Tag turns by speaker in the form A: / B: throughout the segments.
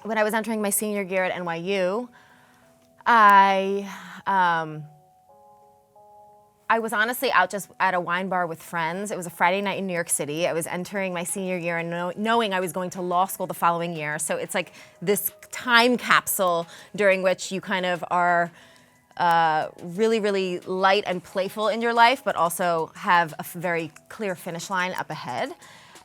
A: when I was entering my senior year at NYU, I was honestly out just at a wine bar with friends. It was a Friday night in New York City. I was entering my senior year and knowing I was going to law school the following year. So it's like this time capsule during which you kind of are really, really light and playful in your life, but also have a very clear finish line up ahead.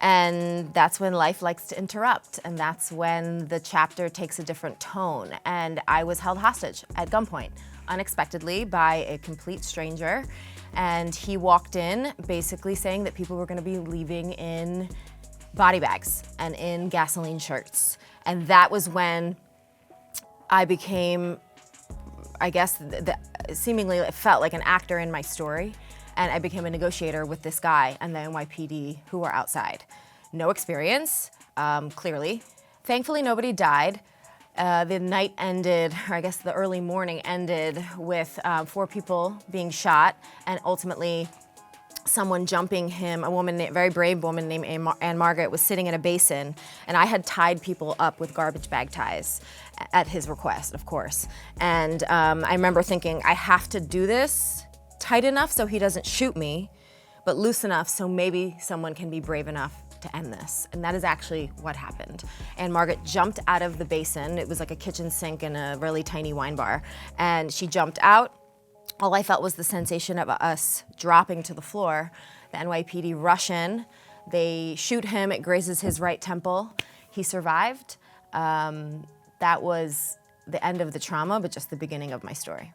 A: And that's when life likes to interrupt, and that's when the chapter takes a different tone. And I was held hostage at gunpoint, unexpectedly, by a complete stranger. And he walked in basically saying that people were gonna be leaving in body bags and in gasoline shirts. And that was when I became, I guess, seemingly it felt like an actor in my story. And I became a negotiator with this guy and the NYPD who were outside. No experience, clearly. Thankfully, nobody died. The night ended, or I guess the early morning ended with 4 people being shot and ultimately someone jumping him. A very brave woman named Anne Margaret was sitting in a basin, and I had tied people up with garbage bag ties at his request, of course. And I remember thinking, I have to do this tight enough so he doesn't shoot me, but loose enough so maybe someone can be brave enough to end this. And that is actually what happened. And Margaret jumped out of the basin. It was like a kitchen sink in a really tiny wine bar. And she jumped out. All I felt was the sensation of us dropping to the floor. The NYPD rush in. They shoot him. It grazes his right temple. He survived. That was the end of the trauma, but just the beginning of my story.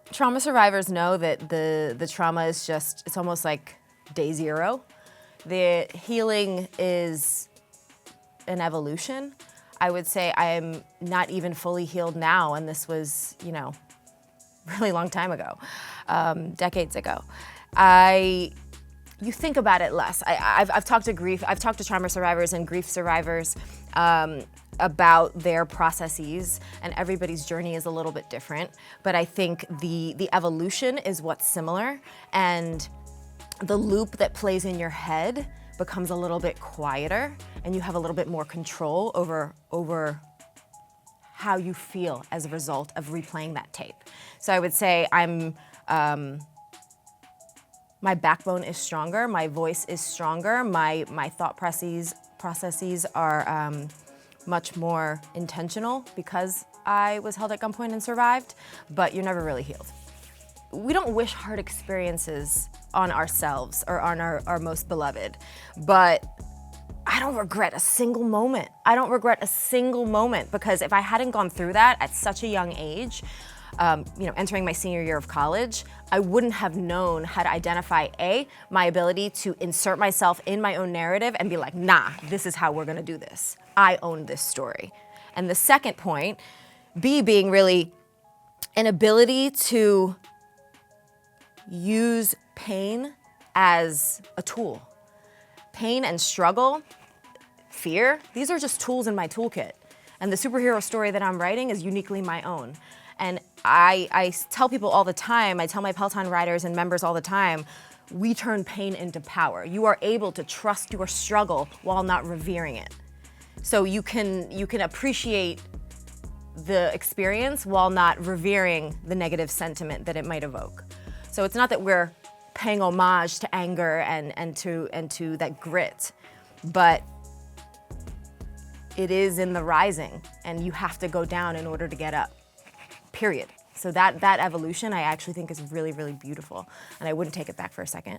A: Trauma survivors know that the trauma is just, it's almost like day zero. The healing is an evolution. I would say I am not even fully healed now, and this was, really long time ago, decades ago. You think about it less. I've talked to trauma survivors and grief survivors about their processes, and everybody's journey is a little bit different. But I think the evolution is what's similar, and the loop that plays in your head becomes a little bit quieter, and you have a little bit more control over how you feel as a result of replaying that tape. So I would say my backbone is stronger, my voice is stronger, my thought processes are much more intentional because I was held at gunpoint and survived, but you're never really healed. We don't wish hard experiences on ourselves or on our most beloved, but I don't regret a single moment. I don't regret a single moment, because if I hadn't gone through that at such a young age, entering my senior year of college, I wouldn't have known how to identify my ability to insert myself in my own narrative and be like, nah, this is how we're gonna do this. I own this story. And the second point, B, being really an ability to use pain as a tool. Pain and struggle, fear, these are just tools in my toolkit. And the superhero story that I'm writing is uniquely my own. And I tell people all the time, I tell my Peloton riders and members all the time, we turn pain into power. You are able to trust your struggle while not revering it. So you can appreciate the experience while not revering the negative sentiment that it might evoke. So it's not that we're paying homage to anger and to that grit, but it is in the rising, and you have to go down in order to get up, period. So that evolution I actually think is really, really beautiful, and I wouldn't take it back for a second.